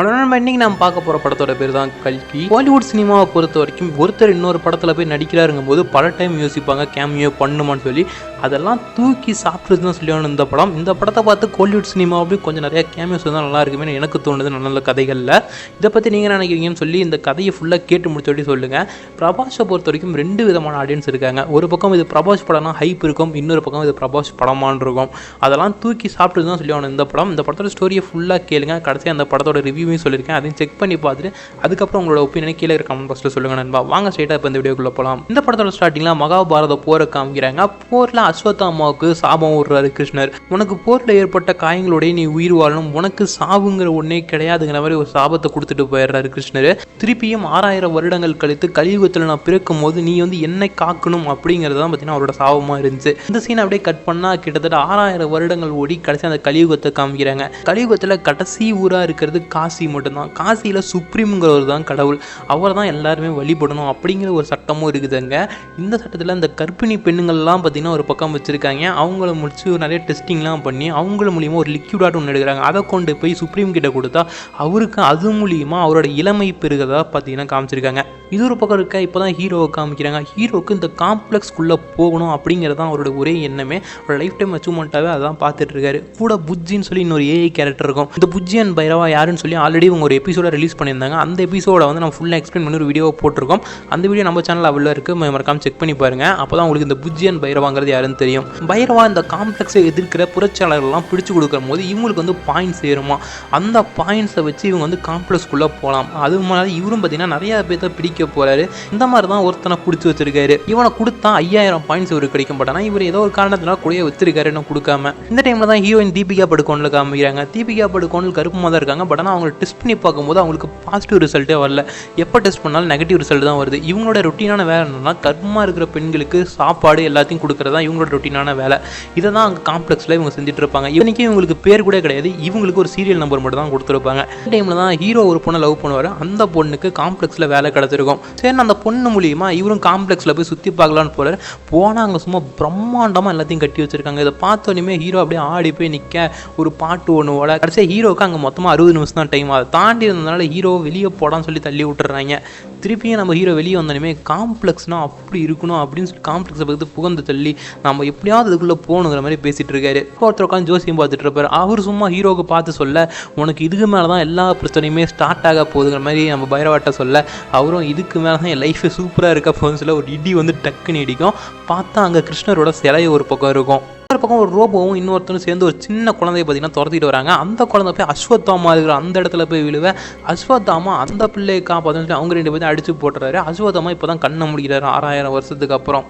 ஆனால் நம்ம இன்னைக்கு நம்ம பார்க்க போகிற படத்தோட பேர் தான் கல்கி. பாலிவுட் சினிமாவை பொறுத்த வரைக்கும் ஒருத்தர் இன்னொரு படத்தில் போய் நடிக்கிறாருங்கும் போது பல டைம் யோசிப்பாங்க கேமியோ பண்ணுமான்னு சொல்லி. அதெல்லாம் தூக்கி சாப்பிட்டு தான் சொல்லி இந்த படம். இந்த படத்தை பார்த்து கோலிவுட் சினிமா அப்படி கொஞ்சம் நிறையா கேமியோஸ் தான் நல்லா இருக்குமே எனக்கு தோணுது நல்ல கதைகளில். இதை பற்றி நீங்கள் நினைக்கிறீங்கன்னு சொல்லி இந்த கதையை ஃபுல்லாக கேட்டு முடிச்சோட்டி சொல்லுங்கள். பிரபாஸை பொறுத்த வரைக்கும் 2 விதமான ஆடியன்ஸ் இருக்காங்க. ஒரு பக்கம் இது பிரபாஸ் படம்னா ஹைப் இருக்கும், இன்னொரு பக்கம் இது பிரபாஸ் படமான் இருக்கும். அதெல்லாம் தூக்கி சாப்பிட்டு தான் சொல்லி இந்த படம். இந்த படத்தோட ஸ்டோரியை ஃபுல்லாக கேளுங்க. கடைசியாக அந்த படத்தோட ரிவ்யூ சொல்லியிருக்கேன், அதையும் செக் பண்ணி பார்த்துட்டு அதுக்கப்புறம் உங்களோட ஒப்பீனியனை கீழே இருக்க கமெண்ட் பாக்ஸில் சொல்லுங்க நண்பா. வாங்க ஸ்ட்ரைட்டாக இப்போ இந்த வீடியோக்குள்ளே போகலாம். இந்த படத்தோட ஸ்டார்டிங்கில் மகாபாரத போரை காமிக்கிறாங்க. போரில் அஸ்வத்தாமாவுக்கு சாபம் விடுறாரு கிருஷ்ணர். உனக்கு போரில் ஏற்பட்ட காயங்களோடய நீ உயிர் வாழணும், உனக்கு சாவுங்கிற ஒன்றே கிடையாதுங்கிற மாதிரி ஒரு சாபத்தை கொடுத்துட்டு போயிடுறாரு கிருஷ்ணர். திருப்பியும் 6000 வருடங்கள் கழித்து கலியுகத்தில் நான் பிறக்கும் போது நீ என்னை காக்கணும் அப்படிங்கிறது தான் பார்த்தீங்கன்னா அவரோட சாபமாக இருந்துச்சு. இந்த சீனை அப்படியே கட் பண்ணால் கிட்டத்தட்ட 6000 வருடங்கள் ஓடி கடைசி அந்த கலியுகத்தை காமிக்கிறாங்க. கலியுகத்தில் கடைசி ஊராக இருக்கிறது காசி மட்டும்தான். காசியில் சுப்ரீம்ங்கிறவர் தான் கடவுள், அவர் தான் எல்லாருமே வழிபடணும் அப்படிங்கிற ஒரு சட்டமும் இருக்குதுங்க. இந்த சட்டத்தில் இந்த கர்ப்பிணி பெண்ணுங்கள்லாம் பார்த்தீங்கன்னா ஒரு பக்கம் வச்சுருக்காங்க. அவங்கள முடிச்சு நிறைய டெஸ்டிங்லாம் பண்ணி அவங்கள மூலியமாக ஒரு லிக்யூடாட்டம் ஒன்று எடுக்கிறாங்க. அதை கொண்டு போய் சுப்ரீம் கிட்ட கொடுத்தா அவருக்கு அது மூலியமாக அவரோட இளமை பெருகதா பார்த்தீங்கன்னா காமிச்சிருக்காங்க. இது ஒரு பக்கம் இருக்க. இப்போ தான் ஹீரோவை காமிக்கிறாங்க. ஹீரோவுக்கு இந்த காம்ப்ளெக்ஸ்குள்ளே போகணும் அப்படிங்கிறது தான் அவரோட ஒரே எண்ணமே. அவரோட லைஃப் டைம் அச்சீவ்மெண்ட்டாகவே அதான் பார்த்துட்டு இருக்காரு. கூட புஜ்ஜின்னு சொல்லி இன்னொரு ஏஐ கேரக்டர் இருக்கும். இந்த புஜ்ஜி அண்ட் பைரவா யாருன்னு சொல்லி ஆல்ரெடி இவங்க ஒரு எபிசோட ரிலீஸ் பண்ணியிருந்தாங்க. அந்த எபிசோட நம்ம ஃபுல்லாக எக்ஸ்பிளைன் பண்ணி ஒரு வீடியோ போட்டிருக்கோம். அந்த வீடியோ நம்ம சேனல் அவ்வளோ இருக்குது, மறக்காம செக் பண்ணி பாருங்க. அப்போ தான் உங்களுக்கு இந்த புஜ்ஜி அண்ட் பைரவாங்கிறது யாருன்னு தெரியும். பைரவா இந்த காம்ப்ளெக்ஸை எதிர்க்கிற புரட்சியாளர்கள்லாம் பிடிச்சு கொடுக்கும் போது இவங்களுக்கு பாயிண்ட்ஸ் ஏறுமா. அந்த பாயிண்ட்ஸை வச்சு இவங்க காம்ப்ளெக்ஸ்குள்ளே போகலாம். அது மாதிரி இவரும் பார்த்தீங்கன்னா நிறையா பேர்த்த பிடிக்க போகிறாரு. இந்த மாதிரி தான் ஒருத்தனை பிடிச்சி வச்சிருக்காரு. இவனை கொடுத்தா 5000 பாயிண்ட்ஸ் இவருக்கு கிடைக்கும். பட் ஆனால் இவர் ஏதோ ஒரு காரணத்தினால கூட வச்சிருக்காரு, இன்னும் கொடுக்காம. இந்த டைமில் தான் ஹீரோயின் தீபிகா படுகோனில் காமிக்கிறாங்க. தீபிகா படுகோனில் கருப்பமாக தான் இருக்காங்க. பட் ஆனால் அவங்க டெஸ்ட் பண்ணி பார்க்கும்போது அவங்களுக்கு பாசிட்டிவ் ரிசல்ட்டே வரல. எப்போ டெஸ்ட் பண்ணாலும் நெகட்டிவ் ரிசல்ட் தான் வருது. இவங்களோட ரொட்டீனான வேலை என்னன்னா கர்ப்பமாக இருக்கிற பெண்களுக்கு சாப்பாடு எல்லாத்தையும் கொடுக்குறதா இவங்களோட ரொட்டீனான வேலை. இதை தான் அங்கே காம்ப்ளெக்ஸில் இவங்க செஞ்சுட்டு இருப்பாங்க. இவனுக்கு இவங்களுக்கு பேர் கூட கிடையாது, இவங்களுக்கு ஒரு சீரியல் நம்பர் மட்டும் தான் கொடுத்துருப்பாங்க. இந்த டைமில் தான் ஹீரோ ஒரு பொண்ணை லவ் பண்ணுவார். அந்த பொண்ணுக்கு காம்ப்ளெக்ஸில் வேலை கிடச்சிருக்கும். சரி, அந்த பொண்ணு மூலியமா இவரும் காம்ப்ளெக்ஸில் போய் சுற்றி பார்க்கலான்னு போகிறார். போனால் அங்கே சும்மா பிரம்மாண்டமாக எல்லாத்தையும் கட்டி வச்சிருக்காங்க. இதை பார்த்தோன்னே ஹீரோ அப்படியே ஆடி போய் நிற்க ஒரு பாட்டு ஒன்று ஓட. கடைசியாக ஹீரோவுக்கு அங்கே மொத்தமாக 60 நிமிஷம் தான் டைம். அதை தாண்டி இருந்ததுனால ஹீரோ வெளியே போடான்னு சொல்லி தள்ளி விட்டுறாங்க. திருப்பியும் நம்ம ஹீரோ வெளியே வந்தோடனே காம்ப்ளெக்ஸ்னால் அப்படி இருக்கணும் அப்படின்னு சொல்லி காம்ப்ளெக்ஸை பார்த்து புகந்து தள்ளி நம்ம எப்படியாவது இதுக்குள்ளே போகணுங்கிற மாதிரி பேசிகிட்டு இருக்காரு. ஒருத்தர் உட்காந்து ஜோசியம் பார்த்துட்டு இருப்பார். அவர் சும்மா ஹீரோவுக்கு பார்த்து சொல்ல உனக்கு இதுக்கு மேலே தான் எல்லா பிரச்சனையுமே ஸ்டார்ட் ஆக போகுதுங்கிற மாதிரி நம்ம பைரவாட்ட சொல்ல அவரும் இதுக்கு மேலே தான் என் லைஃபே சூப்பராக இருக்க போகுதுன்னு சொல்ல ஒரு இடி டக்குன்னு இடிக்கும். பார்த்தா அங்கே கிருஷ்ணரோட சிலை ஒரு பக்கம் இருக்கும். ஒரு பக்கம் ஒரு ரோபோவும் இன்னொருத்தரும் சேர்ந்து ஒரு சின்ன குழந்தைய பார்த்தீங்கன்னா துரத்திட்டு வராங்க. அந்த குழந்தை போய் அஸ்வத்தாமா இருக்கிற அந்த இடத்துல போய் விழுவேன். அஸ்வத்தாமா அந்த பிள்ளையை காப்பாற்றுன்னு அவங்க 2 பேரும் அடிச்சு போட்டுறாரு. அஸ்வத்தாமா இப்போ தான் கண்ணை முடிக்கிறாரு 6000 வருஷத்துக்கு அப்புறம்.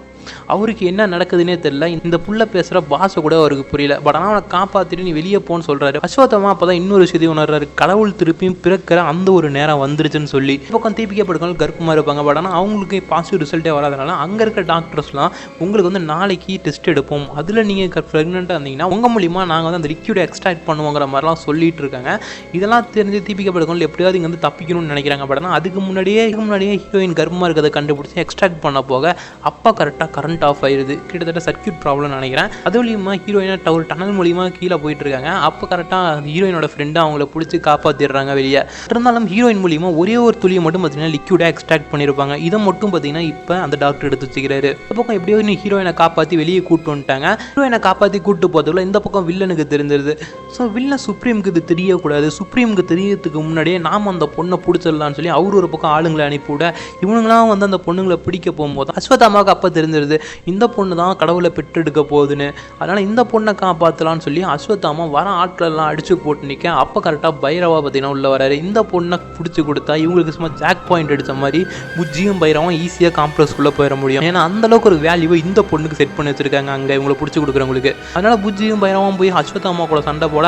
அவருக்கு என்ன நடக்குதுன்னே தெரியல. இந்த புள்ள பேசுகிற பாஷை கூட அவருக்கு புரியல. பட் ஆனால் அவனை காப்பாற்றிட்டு நீ வெளியே போன்னு சொல்கிறாரு. அஸ்வத்தாமா அப்போ தான் இன்னொரு விஷயத்தை உணர்றாரு. கடவுள் திருப்பியும் பிறக்கிற அந்த ஒரு நேரம் வந்துருச்சுன்னு சொல்லி. பக்கம் தீபிகா படுக்கணும் கர்ப்பமாக இருப்பாங்க. பட் ஆனால் அவங்களுக்கு பாசிட்டிவ் ரிசல்ட்டே வராதனால அங்கே இருக்க டாக்டர்ஸ்லாம் உங்களுக்கு நாளைக்கு டெஸ்ட் எடுப்போம், அதில் நீங்கள் ப்ரெக்னெண்ட்டாக இருந்தீங்கன்னா உங்கள் மூலிமா நாங்கள் அந்த லிக்யூடை எக்ஸ்ட்ராக்ட் பண்ணுவோங்கிற மாதிரிலாம் சொல்லிட்டு இருக்காங்க. இதெல்லாம் தெரிஞ்சு தீபிகா படுக்கணும் எப்படியாவது இங்கே தப்பிக்கணும்னு நினைக்கிறாங்க. பட் ஆனால் அதுக்கு முன்னாடியே ஹீரோயின் கர்ப்பமாக இருக்கிறத கண்டுபிடிச்சி எக்ஸ்ட்ராக்ட் பண்ண போக அப்பா கரெக்டாக கரண்ட் ஆஃப் ஆயிடுது. கிட்டத்தட்ட சர்க்யூட் ப்ராப்ளம் நினைக்கிறேன். அது மூலியமா ஹீரோயினை ஒரு டனல் மூலியமா கீழே போயிட்டு இருக்காங்க. அப்போ கரெக்டாக ஹீரோயினோட ஃப்ரெண்டு அவங்கள பிடிச்சி காப்பாற்றிடுறாங்க வெளியே. இருந்தாலும் ஹீரோயின் மூலியமா ஒரே ஒரு துளியை மட்டும் பார்த்தீங்கன்னா லிக்யூடாக எக்ஸ்ட்ராக்ட் பண்ணியிருப்பாங்க. இதை மட்டும் பார்த்தீங்கன்னா இப்போ அந்த டாக்டர் எடுத்து வச்சுக்கிறாரு. இந்த பக்கம் எப்படியோ ஹீரோயினை காப்பாற்றி வெளியே கூட்டு வந்துட்டாங்க. ஹீரோயினை காப்பாற்றி கூட்டு போகிறதுக்குள்ள இந்த பக்கம் வில்லனுக்கு தெரிஞ்சிருது. ஸோ வில்லன் சுப்ரீமுக்கு இது தெரியக்கூடாது. சுப்ரீமுக்கு தெரியறதுக்கு முன்னாடியே நாம் அந்த பொண்ணை பிடிச்சிடலான்னு சொல்லி அவர் ஒரு பக்கம் ஆளுங்களை அனுப்பிவிட இவனுங்களாம் அந்த பொண்ணுங்களை பிடிக்க போகும்போது அஸ்வத்தாமாவுக்கு அப்போ தெரிஞ்சிருது இந்த பொண்ணு தான் கடவுளை பெற்றெடுக்க போகுதுன்னு. அதனால் இந்த பொண்ணை காப்பாற்றலான்னு சொல்லி அஸ்வத்தாமா வர ஆட்களெல்லாம் அடித்து போட்டு நிற்க அப்போ கரெக்டாக பைரவா பார்த்தீங்கன்னா உள்ள வராரு. இந்த பொண்ணை பிடிச்சி கொடுத்தா இவங்களுக்கு சும்மா ஜாக் பாயிண்ட் அடித்த மாதிரி புஜ்ஜியும் பைரவும் ஈஸியாக காம்ப்ளெக்ஸ்குள்ளே போயிட முடியும். ஏன்னா அந்தளவுக்கு ஒரு வேல்யூவை இந்த பொண்ணுக்கு செட் பண்ணி வச்சுருக்காங்க அங்கே இவங்களை பிடிச்சி கொடுக்குறவங்களுக்கு. அதனால் புஜ்ஜியும் பைரவும் போய் அஸ்வத்தாமா கூட சண்டை போட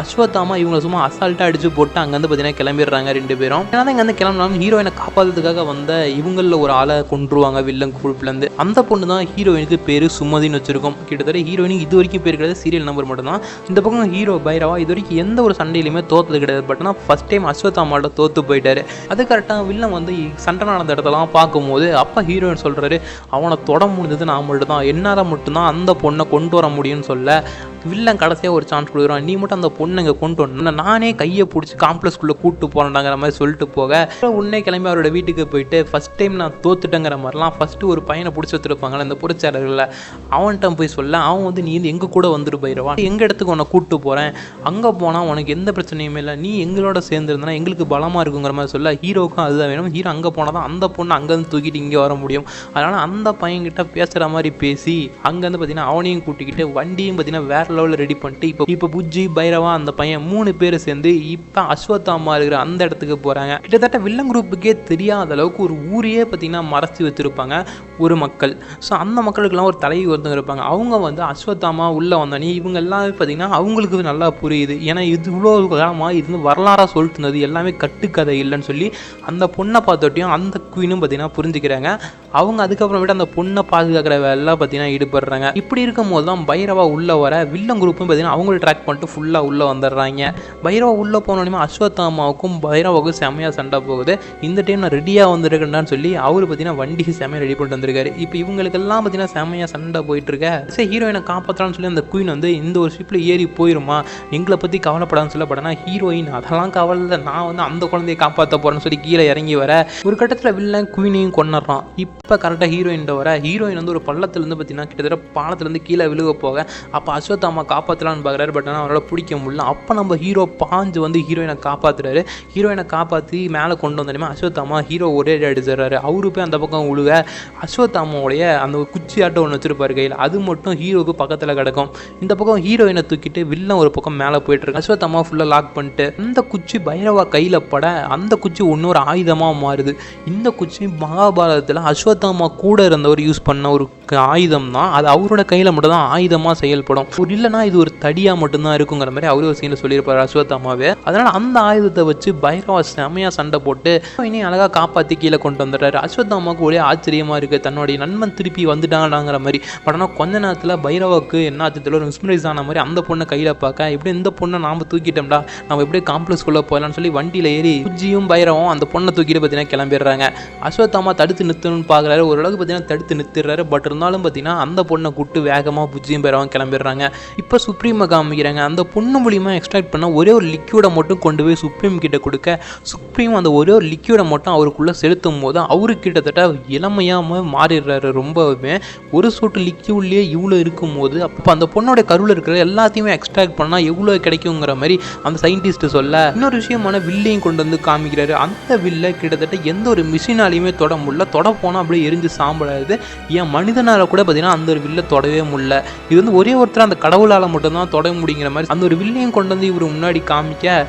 அஸ்வத்தாமா இவங்களை சும்மா அசால்ட்டாக அடித்து போட்டு அங்கேருந்து பார்த்தீங்கன்னா கிளம்பிடுறாங்க 2 பேரும். ஏன்னா இங்கேருந்து கிளம்பினாலும் ஹீரோயினை காப்பாற்றுறதுக்காக வந்த இவங்களில் ஒரு ஆளை கொண்டுருவாங்க வில்லன் குரூப்லேருந்து. அந்த பொண்ணு பொண்ணு தான் ஹீரோயினுக்கு பேர் சுமதின்னு வச்சிருக்கோம். கிட்டத்தட்ட ஹீரோயினுக்கு இது வரைக்கும் பேர் கிடையாது, சீரியல் நம்பர் மட்டும்தான். இந்த பக்கம் ஹீரோ பைரவா இது வரைக்கும் எந்த ஒரு சண்டையிலுமே தோத்தது கிடையாது. பட் ஆனால் ஃபர்ஸ்ட் டைம் அஸ்வத்தாமாவோட தோத்து போயிட்டாரு. அது கரெக்டாக வில்லன் வந்து சண்டை நடந்த இடத்தெல்லாம் பார்க்கும்போது அப்போ ஹீரோயின் சொல்கிறாரு, அவனை தொட முடிஞ்சது நான் மட்டும் தான், என்னால் மட்டும்தான் அந்த பொண்ணை கொண்டு வர முடியும்னு சொல்ல வில்லன் கடைசியாக ஒரு சான்ஸ் கொடுக்குறான், நீ மட்டும் அந்த பொண்ணை இங்கே கொண்டு வரணும், நானே கையை பிடிச்சி காம்ப்ளெக்ஸ்குள்ளே கூப்பிட்டு போகிறேன்டாங்கிற மாதிரி சொல்லிட்டு போக உடனே கிளம்பி அவரோட வீட்டுக்கு போயிட்டு ஃபஸ்ட் டைம் நான் தோத்துட்டேங்கிற மாதிரிலாம் ஃபஸ்ட்டு ஒரு பையனை பிடிச்சி வச்சுருப்பாங்களே இந்த புரட்சியாளர்களில் அவன்கிட்ட போய் சொல்ல அவன் வந்து நீ எங்கள் கூட வந்துட்டு போயிடுவான், எங்கள் இடத்துக்கு உன்னை கூப்பிட்டு போகிறேன், அங்கே போனால் உனக்கு எந்த பிரச்சனையுமே இல்லை, நீ எங்களோட சேர்ந்துருந்தனா எங்களுக்கு பலமாக இருக்குங்கிற மாதிரி சொல்ல ஹீரோவுக்கும் அதுதான் வேணும். ஹீரோ அங்கே போனால் தான் அந்த பொண்ணு அங்கேருந்து தூக்கிட்டு இங்கே வர முடியும். அதனால் அந்த பையன்கிட்ட பேசுகிற மாதிரி பேசி அங்கேருந்து பார்த்தீங்கன்னா அவனையும் கூட்டிக்கிட்டு வண்டியும் பார்த்தீங்கன்னா வேறு லெவலில் ரெடி பண்ணிட்டு இப்போ புஜ்ஜி பைரவா அந்த பையன் 3 பேர் சேர்ந்து இப்போ அஸ்வத்தாமா இருக்கிற அந்த இடத்துக்கு போகிறாங்க. கிட்டத்தட்ட வில்லன் குரூப்புக்கே தெரியாத அளவுக்கு ஒரு ஊரையே பார்த்தீங்கன்னா மறைச்சி வச்சுருப்பாங்க ஒரு மக்கள். ஸோ அந்த மக்களுக்கெல்லாம் ஒரு தலைவி ஒருத்தங்க இருப்பாங்க. அவங்க வந்து அஸ்வத்தாமா உள்ளே வந்தோடனே இவங்க எல்லாமே பார்த்தீங்கன்னா அவங்களுக்கு நல்லா புரியுது, ஏன்னா இது இவ்வளோ காலமாக இது வரலாறாக சொல்லிட்டு இருந்தது எல்லாமே கட்டுக்கதை இல்லைன்னு சொல்லி அந்த பொண்ணை பார்த்தோட்டையும் அந்த குயினும் பார்த்தீங்கன்னா புரிஞ்சுக்கிறாங்க. அவங்க அதுக்கப்புறமேட்டு அந்த பொண்ணை பாதுகாக்கிற வேலை பார்த்தீங்கன்னா ஈடுபடுறாங்க. இப்படி இருக்கும் போது தான் பைரவா உள்ளே வர வில்லன் குரூப்பும் பார்த்தீங்கன்னா அவங்கள ட்ராக் பண்ணிட்டு ஃபுல்லாக உள்ளே வந்துடுறாங்க. பைரவா உள்ளே போனோடனே அஸ்வத்தாமாவுக்கும் பைரவாவுக்கும் செம்மையாக சண்டை போகுது. இந்த டைம் நான் ரெடியாக வந்துருக்கேன்னு சொல்லி அவர் பார்த்தீங்கன்னா வண்டிக்கு செம்மையாக ரெடி பண்ணிட்டு வந்திருக்காரு. இப்போ இவங்களுக்கெல்லாம் பார்த்தீங்கன்னா செம்மையாக சண்டை போயிட்டு இருக்க சரி ஹீரோயினை காப்பாற்றலான்னு சொல்லி அந்த குயின் வந்து இந்த ஒரு ஷிப்பில் ஏறி போயிருமா, எங்களை பற்றி கவலைப்படான்னு சொல்ல படனா ஹீரோயின் அதெல்லாம் கவலை, நான் வந்து அந்த குழந்தையை காப்பாற்ற போகிறேன்னு சொல்லி கீழே இறங்கி வர ஒரு கட்டத்தில் வில்லன் குயினையும் கொண்டுறான். இப்போ கரெக்டாக ஹீரோயின் வர ஹீரோயின் வந்து ஒரு பள்ளத்துலேருந்து பார்த்தீங்கன்னா கிட்டத்தட்ட பாலத்துலேருந்து கீழே விழுக போக அப்போ அஸ்வத்தாமா காப்பாற்றலான்னு பார்க்குறாரு. பட் ஆனால் அவரால் பிடிக்க முடியல. அப்போ நம்ம ஹீரோ பாஞ்சு வந்து ஹீரோயினை காப்பாற்றுறாரு. ஹீரோயினை காப்பாற்றி மேலே கொண்டு வந்தோடனே அஸ்வத்தாமா ஹீரோ ஒரே அடிச்சிடறாரு. அவரு போய் அந்த பக்கம் விழுக அஸ்வத்தாமாவுடைய அந்த குச்சி ஆட்டம் ஒன்று வச்சிருப்பாரு கையில், அது மட்டும் ஹீரோவுக்கு பக்கத்தில் கிடக்கும். இந்த பக்கம் ஹீரோயினை தூக்கிட்டு வில்லன் ஒரு பக்கம் மேலே போயிட்டு இருக்கு. அஸ்வத்தாமா ஃபுல்லாக லாக் பண்ணிட்டு அந்த குச்சி பைரவா கையில் பட அந்த குச்சி இன்னொரு ஆயுதமாக மாறுது. இந்த குச்சி மகாபாரதத்தில் அஸ்வத்தாமா கூட இருந்தவர் யூஸ் பண்ண ஒரு ஆயுதம் தான். அது அவரோட கையில் மட்டும் தான் ஆயுதமாக செயல்படும். ஒரு இல்லைனா இது ஒரு தடியாக மட்டும்தான் இருக்குங்கிற மாதிரி அவரே ஒரு சீனில் சொல்லியிருப்பார் அஸ்வத்தாமாவே. அதனால் அந்த ஆயுதத்தை வச்சு பைரவா செமையாக சண்டை போட்டு இனி அழகாக காப்பாற்றி கீழே கொண்டு வந்துடுறாரு. அஸ்வத்தாமாவுக்கு ஒரே ஆச்சரியமாக இருக்குது, தன்னுடைய நண்பன் திருப்பி வந்துட்டாங்களாங்கிற மாதிரி. பட் ஆனால் கொஞ்ச நேரத்தில் பைரவாவுக்கு என்ன ஆச்சரியத்தில் ஒரு மிஸ்மரைஸ் ஆன மாதிரி அந்த பொண்ணை கையில் பார்க்க எப்படி இந்த பொண்ணை நாம் தூக்கிட்டோம்டா, நம்ம எப்படியே காம்ப்ளெக்ஸ்குள்ளே போகலான்னு சொல்லி வண்டியில் ஏறி புஜ்ஜியும் பைரவும் அந்த பொண்ணை தூக்கிட்டு பார்த்தீங்கன்னா கிளம்பிடுறாங்க. அஸ்வத்தாமா தடுத்து நிறுத்தணும்னு பார்க்குறாரு. ஓரளவுக்கு பார்த்தீங்கன்னா தடுத்து நிறுத்திடுறாரு. பட் இருந்தாலும் பார்த்தீங்கன்னா அந்த பொண்ணை கூட்டு வேகமாக புஜ்ஜியும் பைரவும் கிளம்பிடுறாங்க. இப்போ சுப்ரீமை காமிக்கிறாங்க. அந்த பொண்ணு மூலியமாக எக்ஸ்ட்ராக்ட் பண்ண ஒரே ஒரு லிக்யூடை மட்டும் கொண்டு போய் சுப்ரீம் கிட்ட கொடுக்க சுப்ரீம் அந்த ஒரே ஒரு லிக்யூடை மட்டும் அவருக்குள்ளே செலுத்தும் போது அவரு கிட்டத்தட்ட இளமையாக மாறிடுறாரு. ரொம்பவுமே ஒரு சொட்டு லிக்யூட்லேயே இவ்வளோ இருக்கும் போது அப்போ அந்த பொண்ணோட கருவில் இருக்கிற எல்லாத்தையுமே எக்ஸ்ட்ராக்ட் பண்ணால் எவ்வளோ கிடைக்குங்கிற மாதிரி அந்த சயின்டிஸ்ட் சொல்ல இன்னொரு விஷயமான வில்லையும் கொண்டு வந்து காமிக்கிறாரு. அந்த வில்லை கிட்டத்தட்ட எந்த ஒரு மிஷினாலையுமே தொட முடியல, தொட போனால் அப்படியே எரிஞ்சு சாம்பலாது. ஏன் மனிதனால் கூட பார்த்தீங்கன்னா அந்த ஒரு வில்லை தொடவே முடியல. இது வந்து ஒரே ஒருத்தர் அந்த கடவுளால் மட்டும்தான் தொட முடிங்கிற மாதிரி அந்த ஒரு வில்லையும் கொண்டு வந்து இவர் முன்னாடி காமிக்க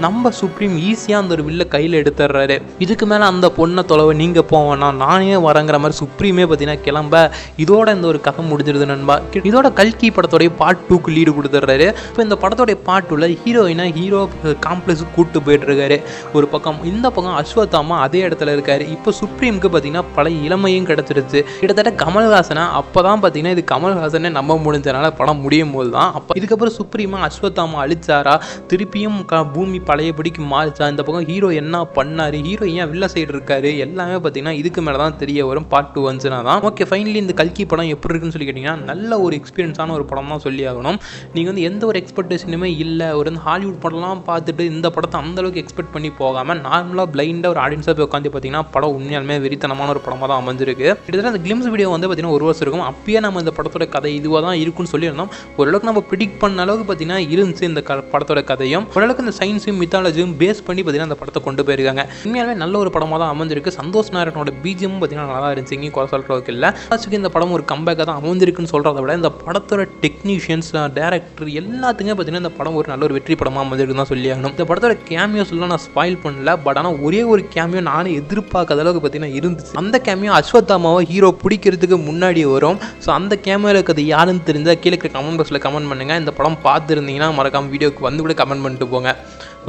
நம்ம சுப்ரீம் ஈஸியாக அந்த ஒரு வில்லை கையில் எடுத்துடுறாரு. இதுக்கு மேலே அந்த பொண்ணை தொலைவை நீங்கள் போவேன்னா நானே வரங்கிற மாதிரி சுப்ரீமே பார்த்தீங்கன்னா கிளம்ப இதோட இந்த ஒரு கதை முடிஞ்சிருது நண்பா. இதோட கல்கி படத்தோடைய பார்ட் 2க்கு லீடு கொடுத்துட்றாரு. இப்போ இந்த படத்தோடைய பார்ட் 2ல ஹீரோயினா ஹீரோ காம்ப்ளெக்ஸுக்கு கூப்பிட்டு போயிட்டுருக்காரு ஒரு பக்கம். இந்த பக்கம் அஸ்வத்தாமா அதே இடத்துல இருக்காரு. இப்போ சுப்ரீமுக்கு பார்த்தீங்கன்னா பல இளமையும் கிடச்சிருச்சு. கிட்டத்தட்ட கமல்ஹாசனா அப்போ தான் பார்த்தீங்கன்னா இது கமல்ஹாசனே நம்ப முடிஞ்சனால படம் முடியும் போது தான் அப்போ இதுக்கப்புறம் சுப்ரீமா அஸ்வத்தாமா அழிச்சாரா, திருப்பியும் பூமி பழையபடிக்கு மாறிச்சா, இந்த பக்கம் ஹீரோ என்ன பண்ணாரு, ஹீரோ ஏன் வில்ல சைடு இருக்காரு, எல்லாமே பார்த்தீங்கன்னா இதுக்கு மேலே தான் தெரிய வரும் பார்ட் 2 வந்துச்சுனா தான். ஓகே ஃபைனலி இந்த கல்கி படம் எப்படி இருக்குன்னு சொல்லி கேட்டிங்கன்னா நல்ல ஒரு எக்ஸ்பீரியன்ஸான ஒரு படம் தான் சொல்லி ஆகணும். நீங்கள் வந்து எந்த ஒரு எக்ஸ்பெக்டேஷனுமே இல்லை, ஒரு வந்து ஹாலிவுட் படம்லாம் பார்த்துட்டு இந்த படத்தை அந்தளவுக்கு எக்ஸ்பெக்ட் பண்ணி போகாமல் நார்மலாக பிளைண்டாக ஒரு ஆடியன்ஸாக போய் உட்காந்து பார்த்தீங்கன்னா படம் உண்மையாலுமே வெறித்தனமான ஒரு படமாக தான் அமைஞ்சிருக்கு. கிட்டத்தட்ட அந்த கிளிம்ஸ் வீடியோ வந்து பார்த்தீங்கன்னா 1 வருஷம் இருக்கும். அப்பயே நம்ம இந்த படத்தோட கதை இதுவாக தான் இருக்குன்னு சொல்லியிருந்தோம். ஓரளவுக்கு நம்ம ப்ரிடிக்ட் பண்ண அளவுக்கு பார்த்தீங்கன்னா இருந்துச்சு இந்த படத்தோட கதையும். ஓரளவுக்கு இந்த சயின்ஸும் மித்தாலஜியும் பேஸ் பண்ணி பார்த்தீங்கன்னா அந்த படத்தை கொண்டு போயிருக்காங்க. உண்மையாலுமே நல்ல ஒரு படமாக தான் அமைஞ்சிருக்கு. சந்தோஷ் நாராயணோட பீஜமும் பார்த்தீங்கன்னா நல்லா இருந்துச்சு, இங்கே குறை சொல்கிறதுக்கு இல்லை. ஃபர்ஸ்ட்டுக்கு இந்த படம் ஒரு கம்பேக்காக தான் அமைஞ்சிருக்குன்னு சொல்கிறத விட இந்த படத்தோட டெக்னீஷியன்ஸ் டேரக்டர் எல்லாத்துக்குமே பார்த்தீங்கன்னா இந்த படம் ஒரு நல்ல ஒரு வெற்றி படமாக அமைஞ்சிருக்குன்னு தான் சொல்லி ஆகணும். இந்த படத்தோட கேமியோஸ்லாம் நான் ஸ்பாயில் பண்ணல. பட் ஆனால் ஒரே ஒரு கேமியோ நானும் எதிர்பார்க்காத அளவுக்கு பார்த்தீங்கன்னா இருந்துச்சு. அந்த கேமியோ அஸ்வத்தாமாவை ஹீரோ பிடிக்கிறதுக்கு முன்னாடி வரும். ஸோ அந்த கேமியோவில் அது யாருன்னு தெரிஞ்சால் கீழே கமெண்ட் பாக்ஸில் கமெண்ட் பண்ணுங்கள். இந்த படம் பார்த்துருந்தீங்கன்னா மறக்காமல் வீடியோக்கு வந்து கூட கமெண்ட் பண்ணிட்டு போங்க.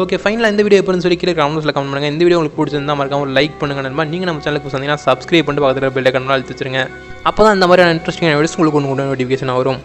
ஓகே ஃபைனலாக இந்த வீடியோ எப்படின்னு சொல்லி கீழே கமெண்ட்ஸில் கமெண்ட் பண்ணுங்கள். இந்த வீடியோ உங்களுக்கு பிடிச்சிருந்தா மறக்காம ஒரு லைக் பண்ணுங்கள் நண்பா. நீங்கள் நம்ம சேனலுக்கு வந்தீங்கன்னா சப்ஸ்கிரைப் பண்ணிட்டு பக்கத்தில் பெல் ஐக்கான் அழுத்தி வச்சுருங்க. அப்போ தான் இந்த மாதிரியான இன்ட்ரெஸ்டிங்கான வீடியோஸ் உங்களுக்கு ஒன்று நோட்டிஃபிகேஷன் வரும்.